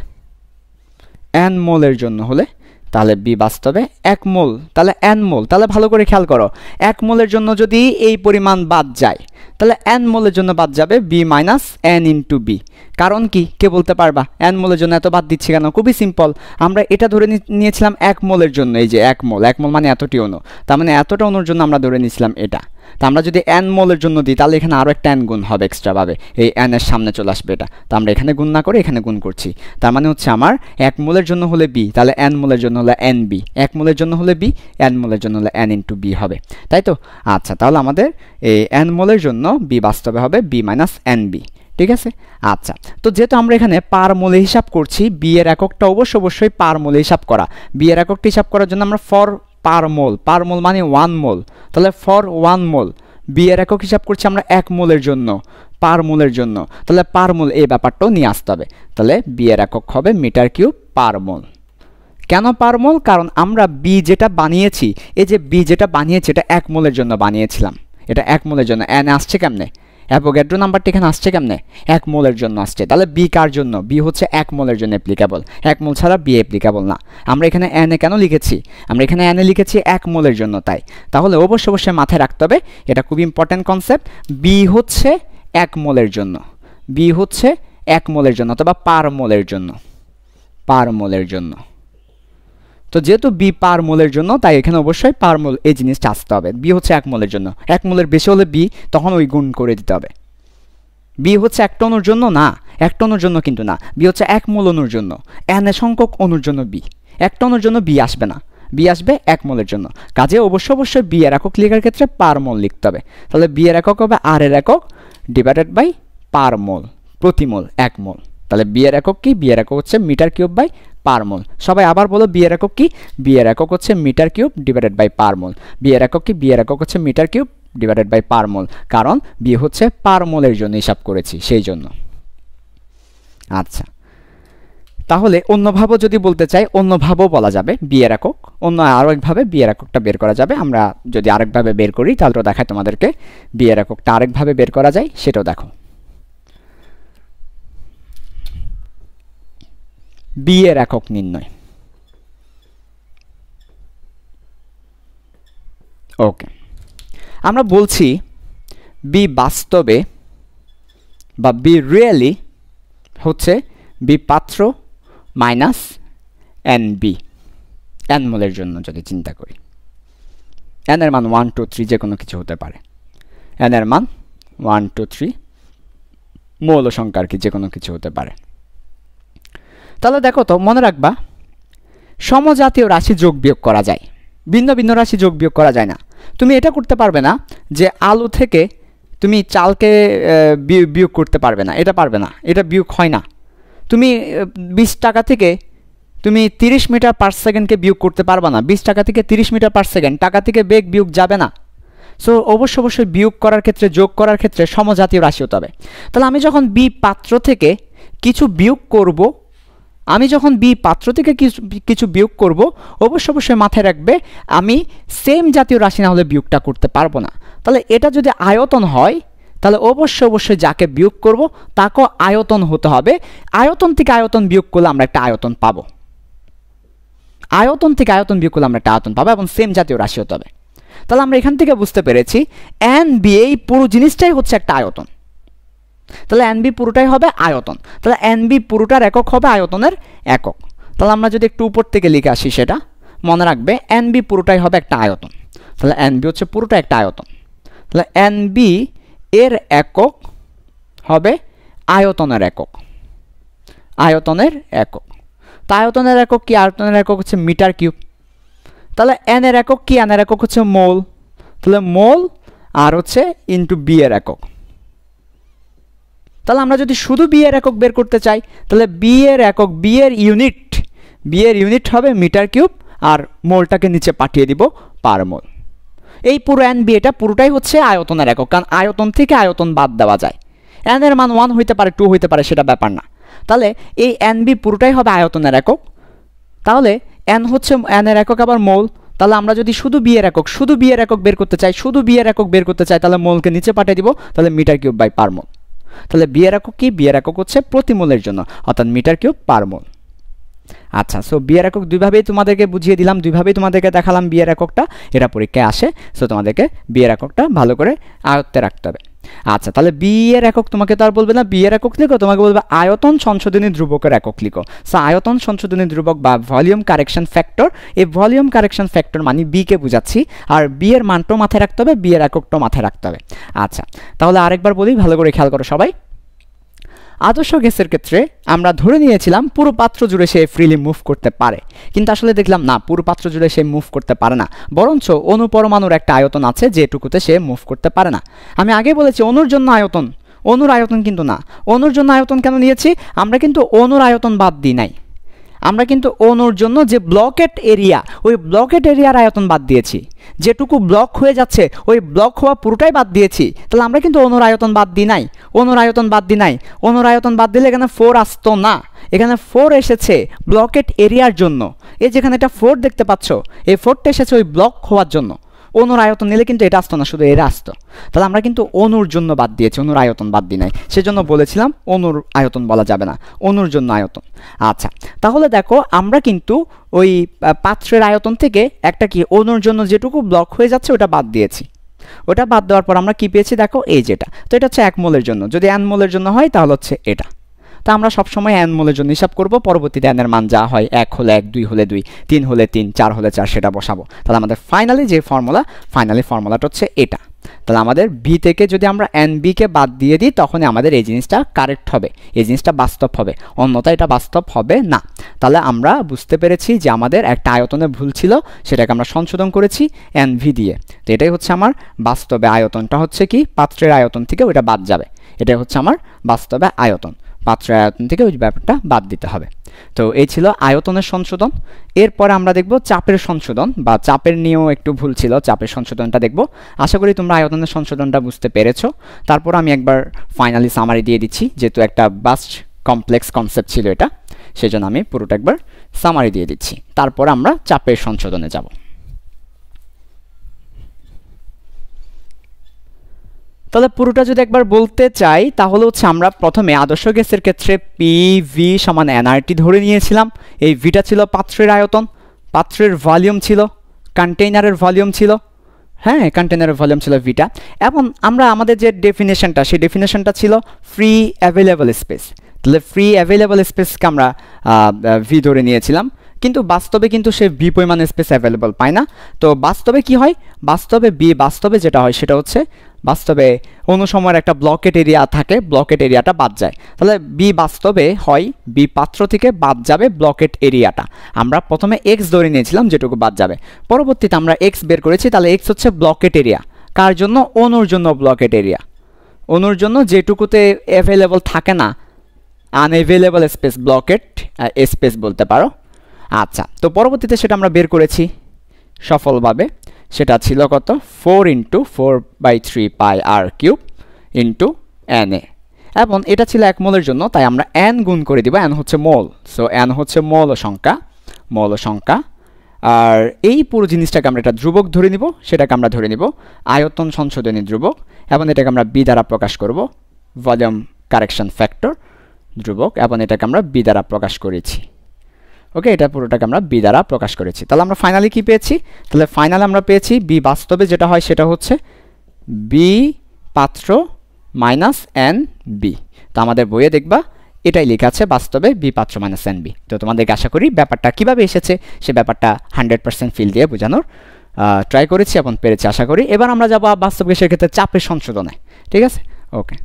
n মোলের জন্য হলে তাহলে বি বাস্তবে 1 মোল, তাহলে n মোল, তাহলে ভালো করে খেয়াল করো 1 মোলের জন্য যদি এই পরিমাণ বাদ যায় তাহলে n মোলের জন্য বাদ যাবে b minus n into b. কারণ কি, কে বলতে পারবা n মোলের জন্য এত বাদ দিচ্ছি কেন, খুবই সিম্পল, আমরা এটা ধরে নিয়েছিলাম 1 মোলের জন্য, এই যে 1 মোল, 1 মোল মানে এতটি অণু, তার মানে এতটা অণুর জন্য আমরা ধরে নিয়েছিলাম এটা। তা আমরা যদি n মোলের জন্য দিই তাহলে এখানে আরও একটা n গুণ হবে এক্সট্রাভাবে, এই n এর সামনে চলে আসবে এটা, তো আমরা এখানে গুণ না করে এখানে গুণ করছি, তার মানে হচ্ছে আমার 1 মোলের জন্য হলে বি, তাহলে n মোলের জন্য হলে n বি, 1 মোলের জন্য হলে বি, n মোলের জন্য হলে n ইন্টু বি হবে, তাই তো। আচ্ছা, তাহলে আমাদের এই n মোলের জন্য বি বাস্তবে হবে বি মাইনাস এন বি, ঠিক আছে। আচ্ছা, তো যেহেতু আমরা এখানে পার মোলে হিসাব করছি, বি এর এককটা অবশ্যই পার মোলে হিসাব করা, বি এর এককটা হিসাব করার জন্য আমরা ফর পার মোল মানে 1 মোল, তাহলে ফর 1 মোল বি এর একক হিসাব করছি আমরা 1 মোলের জন্য, পার মোলের জন্য, তাহলে পার মোল এই ব্যাপারটাও নিয়ে আসতে হবে, তাহলে বি এর একক হবে মিটার কিউব পার মোল। কেন পার মোল, কারণ আমরা বি যেটা বানিয়েছি, এই যে বি যেটা বানিয়েছি এটা 1 মোলের জন্য বানিয়েছিলাম, এটা 1 মোলের জন্য, এন আসছে কেমনে, অ্যাভোগাড্রো নাম্বারটা এখানে আসছে কেমনে, 1 মোলের জন্য আসছে, তাহলে বি কার জন্য, বি হচ্ছে 1 মোলের জন্য অ্যাপ্লিকেবল, 1 মোল ছাড়া বি অ্যাপ্লিকেবল না। আমরা এখানে এন এ কেন লিখেছি, আমরা এখানে এন এ লিখেছি 1 মোলের জন্য, তাহলে অবশ্যই মাথায় রাখতে হবে, এটা খুব ইম্পর্টেন্ট কনসেপ্ট, বি হচ্ছে 1 মোলের জন্য, বি হচ্ছে 1 মোলের জন্য অথবা পার মোলের জন্য, পার মোলের জন্য। তো যেহেতু বি পার মোলের জন্য, তাই এখানে অবশ্যই পার মোল এই জিনিসটা আসতে হবে, বি হচ্ছে 1 মোলের জন্য, 1 মোলের বেশি হলে বি, তখন ওই গুণ করে দিতে হবে। বি হচ্ছে 1 অণুর জন্য না, 1 অণুর জন্য কিন্তু না, বি হচ্ছে 1 মোল অণুর জন্য, এন সংখ্যক অণুর জন্য বি, 1 অণুর জন্য বি আসবে না, বি আসবে 1 মোলের জন্য, কাজে অবশ্যই বি এর একক লেখার ক্ষেত্রে পার মোল লিখতে হবে, তাহলে বি এর একক হবে আর এর একক ডিভাইডেড বাই পার মোল, প্রতি মোল 1 মোল, তাহলে বি এর একক কি, বি এর একক হচ্ছে মিটার কিউব বাই পার মোল। সবাই আবার বলো বি এর একক কি, বি এর একক হচ্ছে metre cube divided by per mole, b এর একক কি, বি এর একক হচ্ছে metre cube divided by per mole, কারণ বি হচ্ছে পার মোলের জন্য হিসাব করেছি সেই জন্য। আচ্ছা, তাহলে অন্যভাবেও যদি বলতে চাই, অন্যভাবেও বলা যাবে বি এর একক, অন্য আরও একভাবে বি এর এককটা বের করা যাবে, আমরা যদি আরেকভাবে বের করি তাহলে দেখাই তোমাদেরকে, বি এর এককটা আরেকভাবে বের করা যায় সেটাও দেখো। বি এর একক নির্ণয়। ওকে, আমরা বলছি বি বাস্তবে বা বি রিয়েলি হচ্ছে বি পাত্র মাইনাস এন বি, এন মোলের জন্য যদি চিন্তা করি। এন এর মান 1 2 3 যে কোনো কিছু হতে পারে। এন এর মান 1 2 3 মৌল সংখ্যা আর কি, যে কোনো কিছু হতে পারে। তাহলে দেখো তো, মনে রাখবা সমজাতীয় রাশি যোগ বিয়োগ করা যায়, ভিন্ন ভিন্ন রাশি যোগ বিয়োগ করা যায় না। তুমি এটা করতে পারবে না যে আলু থেকে তুমি চালকে বিয়োগ করতে পারবে না, এটা পারবে না, এটা বিয়োগ হয় না। তুমি 20 টাকা থেকে তুমি 30 মিটার পার সেকেন্ডকে বিয়োগ করতে পারবে না, 20 টাকা থেকে 30 মিটার পার সেকেন্ড, টাকা থেকে বেগ বিয়োগ যাবে না। সো অবশ্যই বিয়োগ করার ক্ষেত্রে, যোগ করার ক্ষেত্রে সমজাতীয় রাশি হতে হবে। তাহলে আমি যখন বি পাত্র থেকে কিছু বিয়োগ করব, আমি যখন বি পাত্র থেকে কিছু বিয়োগ করব, অবশ্যই মাথায় রাখবে আমি সেম জাতীয় রাশি না হলে বিয়োগটা করতে পারবো না। তাহলে এটা যদি আয়তন হয়, তাহলে অবশ্যই যাকে বিয়োগ করব তাকেও আয়তন হতে হবে। আয়তন থেকে আয়তন বিয়োগ করলে আমরা একটা আয়তন পাবো, আয়তন থেকে আয়তন বিয়োগ করলে আমরা একটা আয়তন পাবো, এবং সেম জাতীয় রাশি হতে হবে। তাহলে আমরা এখান থেকে বুঝতে পেরেছি এন বি, এই পুরো জিনিসটাই হচ্ছে একটা আয়তন। তাহলে এন বি পুরোটাই হবে আয়তন। তাহলে এন বি পুরোটার একক হবে আয়তনের একক। তাহলে আমরা যদি একটু উপর থেকে লিখে আসি, সেটা মনে রাখবে এন বি পুরোটাই হবে একটা আয়তন। তাহলে এন বি হচ্ছে পুরোটা একটা আয়তন। তাহলে এন বি এর একক হবে আয়তনের একক, আয়তনের একক। তা আয়তনের একক কি? আয়তনের একক হচ্ছে মিটার কিউব। তাহলে এন এর একক কি? এন এর একক হচ্ছে মোল। তাহলে মোল আর হচ্ছে ইন্টু বি এর একক। তাহলে আমরা যদি শুধু বি এর একক বের করতে চাই, তাহলে বি এর একক, বি এর ইউনিট হবে মিটার কিউব, আর মোলটাকে নিচে পাঠিয়ে দিব পার মোল। এই পুরো এন বি, এটা পুরোটাই হচ্ছে আয়তনের একক, কারণ আয়তন থেকে আয়তন বাদ দেওয়া যায়। এন এর মান 1 হইতে পারে, 2 হইতে পারে, সেটা ব্যাপার না। তাহলে এই এন বি পুরোটাই হবে আয়তনের একক। তাহলে এন হচ্ছে এন এর একক আবার মোল। তাহলে আমরা যদি শুধু বি এর একক বের করতে চাই, তাহলে মোলকে নিচে পাঠিয়ে দিব, তাহলে মিটার কিউব বাই পার মোল। তাহলে বি এর একক কি? বি এর একক হচ্ছে প্রতি মোলের জন্য, অর্থাৎ মিটার কিউব পার মোল। আচ্ছা, সো বি এর একক দুইভাবেই তোমাদেরকে বুঝিয়ে দিলাম, দুইভাবেই তোমাদেরকে দেখালাম বি এর এককটা, এটা পরীক্ষায় আসে। সো তোমাদেরকে বি এর এককটা ভালো করে আয়ত্তে রাখতে হবে। আচ্ছা, তাহলে বি এর একক তোমাকে তো আর বলবে না বি এর একক লিখো, তোমাকে বলবে আয়তন সংশোধনী ধ্রুবকের একক লিখো। সো আয়তন সংশোধনী ধ্রুবক বা ভলিউম কারেকশন ফ্যাক্টর, এই ভলিউম কারেকশন ফ্যাক্টর মানে বি কে বুঝাচ্ছি, আর বি এর মানটাও মাথায় রাখতে হবে, বি এর এককটাও মাথায় রাখতে হবে। আচ্ছা, তাহলে আরেকবার বলি, ভালো করে খেয়াল করো সবাই। আদর্শ গ্যাসের ক্ষেত্রে আমরা ধরে নিয়েছিলাম পুরো পাত্র জুড়ে সে ফ্রিলি মুভ করতে পারে, কিন্তু আসলে দেখলাম না, পুরো পাত্র জুড়ে সে মুভ করতে পারে না, বরঞ্চ অনুপরমাণুর একটা আয়তন আছে যেটুকুতে সে মুভ করতে পারে না। আমি আগে বলেছি অনুর জন্য আয়তন, অনুর আয়তন কিন্তু না। অনুর জন্য আয়তন কেন নিয়েছি? আমরা কিন্তু অনুর আয়তন বাদ দিই নাই, আমরা কিন্তু অনুর জন্য যে ব্লকেট এরিয়া, ওই ব্লকেট এরিয়ার আয়তন বাদ দিয়েছি। যেটুকু ব্লক হয়ে যাচ্ছে ওই ব্লক হওয়া পুরোটাই বাদ দিয়েছি। তাহলে আমরা কিন্তু অনুর আয়তন বাদ দিই নাই, অনুর আয়তন বাদ দিলে এখানে 4 আসতো না, এখানে 4 এসেছে ব্লকেট এরিয়ার জন্য। এই যেখানে একটা 4 দেখতে পাচ্ছ, এই 4টা এসেছে ওই ব্লক হওয়ার জন্য। অনুর আয়তন নিলে কিন্তু এটা আসতো না, শুধু এরা আসতো। তাহলে আমরা কিন্তু অনুর জন্য বাদ দিয়েছি, অনুর আয়তন বাদ দিই নাই। সেজন্য বলেছিলাম অনুর আয়তন বলা যাবে না, অনুর জন্য আয়তন। আচ্ছা, তাহলে দেখো আমরা কিন্তু ওই পাত্রের আয়তন থেকে একটা কি অনুর জন্য যেটুকু ব্লক হয়ে যাচ্ছে ওটা বাদ দিয়েছি। ওটা বাদ দেওয়ার পর আমরা কি পেয়েছি দেখো, এই যেটা। তো এটা হচ্ছে 1 মোলের জন্য, যদি n মোলের জন্য হয় তাহলে হচ্ছে এটা। তা আমরা সবসময় n মোলের জন্য হিসাব করব, পরবর্তীতে n এর মান যা হয়, 1 হলে 1, 2 হলে 2, 3 হলে 3, 4 হলে 4 সেটা বসাবো। তাহলে আমাদের ফাইনালি যে ফর্মুলাটা হচ্ছে এটা। তাহলে আমাদের বি থেকে যদি আমরা এন বি কে বাদ দিয়ে দিই, তখনই আমাদের এই জিনিসটা কারেক্ট হবে, এই জিনিসটা বাস্তব হবে, অন্যথায় এটা বাস্তব হবে না। তাহলে আমরা বুঝতে পেরেছি যে আমাদের একটা আয়তনে ভুল ছিল, সেটাকে আমরা সংশোধন করেছি এন ভি দিয়ে। তো এটাই হচ্ছে আমার বাস্তবে আয়তনটা হচ্ছে কি, পাত্রের আয়তন থেকে ওইটা বাদ যাবে। এটাই হচ্ছে আমার বাস্তবে আয়তন, পাত্রের আয়তন থেকে ওই ব্যাপারটা বাদ দিতে হবে। তো এই ছিল আয়তনের সংশোধন। এরপরে আমরা দেখব চাপের সংশোধন, বা চাপের নিয়েও একটু ভুল ছিল, চাপের সংশোধনটা দেখব। আশা করি তোমরা আয়তনের সংশোধনটা বুঝতে পেরেছো। তারপর আমি একবার ফাইনালি সামারি দিয়ে দিচ্ছি, যেহেতু একটা বাস্ট কমপ্লেক্স কনসেপ্ট ছিল এটা, সেজন্য আমি পুরোটা একবার সামারি দিয়ে দিচ্ছি। তারপর আমরা চাপের সংশোধনে যাব। তাহলে পুরোটা যদি একবার বলতে চাই তাহলে হচ্ছে আমরা প্রথমে আদর্শ গ্যাসের ক্ষেত্রে পিভি সমান এনআরটি ধরে নিয়েছিলাম। এই ভিটা ছিল পাত্রের আয়তন, পাত্রের ভলিউম ছিল, কন্টেইনারের ভলিউম ছিল, হ্যাঁ কন্টেইনারের ভলিউম ছিল ভিটা। এবং আমরা আমাদের যে ডেফিনেশনটা সেই ডেফিনেশনটা ছিল ফ্রি অ্যাভেলেবল স্পেস। তাহলে ফ্রি অ্যাভেলেবল স্পেসকে আমরা ভি ধরে নিয়েছিলাম, কিন্তু বাস্তবে কিন্তু সে ভি পরিমাণ স্পেস অ্যাভেলেবল পায় না। তো বাস্তবে কি হয়, বাস্তবে যেটা হয় সেটা হচ্ছে বাস্তবে অনুসময়ের একটা ব্লকেট এরিয়া থাকে, ব্লকেট এরিয়াটা বাদ যায়। তাহলে বি বাস্তবে হয় বি পাত্র থেকে বাদ যাবে ব্লকেট এরিয়াটা। আমরা প্রথমে এক্স ধরে নিয়েছিলাম যেটুকু বাদ যাবে, পরবর্তীতে আমরা এক্স বের করেছি। তাহলে এক্স হচ্ছে ব্লকেট এরিয়া, কার জন্য? অনুর জন্য ব্লকেট এরিয়া, অনুর জন্য যেটুকুতে অ্যাভেলেবল থাকে না, আনঅ্যাভেলেবল স্পেস, ব্লকেট স্পেস বলতে পারো। আচ্ছা, তো পরবর্তীতে সেটা আমরা বের করেছি সফলভাবে। সেটা ছিল কত? 4 × 4/3 pi r cube into N এ, এবং এটা ছিল 1 মোলের জন্য, তাই আমরা এন গুণ করে দিব। এন হচ্ছে মোল, সো এন হচ্ছে মৌল সংখ্যা। আর এই পুরো জিনিসটাকে আমরা একটা ধ্রুবক ধরে নিব, সেটাকে আমরা ধরে নিব আয়তন সংশোধনী ধ্রুবক, এবং এটাকে আমরা বি দ্বারা প্রকাশ করব, ভলিউম কারেকশন ফ্যাক্টর ধ্রুবক, এবং এটাকে আমরা বি দ্বারা প্রকাশ করেছি। ওকে, এটা পুরোটাকে আমরা বি দ্বারা প্রকাশ করেছি। তাহলে আমরা ফাইনালি কি পেয়েছি? তাহলে ফাইনালি আমরা পেয়েছি বি বাস্তবে যেটা হয় সেটা হচ্ছে বি পাত্র মাইনাস এন বি। তো আমাদের বইয়ে দেখবা এটাই লেখা আছে, বাস্তবে বি পাত্র মাইনাস এন বি। তো তোমাদেরকে আশা করি ব্যাপারটা কীভাবে এসেছে সে ব্যাপারটা 100% ফিল দিয়ে বোঝানোর ট্রাই করেছি এবং পেরেছি আশা করি। এবার আমরা যাবো বাস্তব গ্যাসের ক্ষেত্রে চাপের সংশোধনে। ঠিক আছে, ওকে।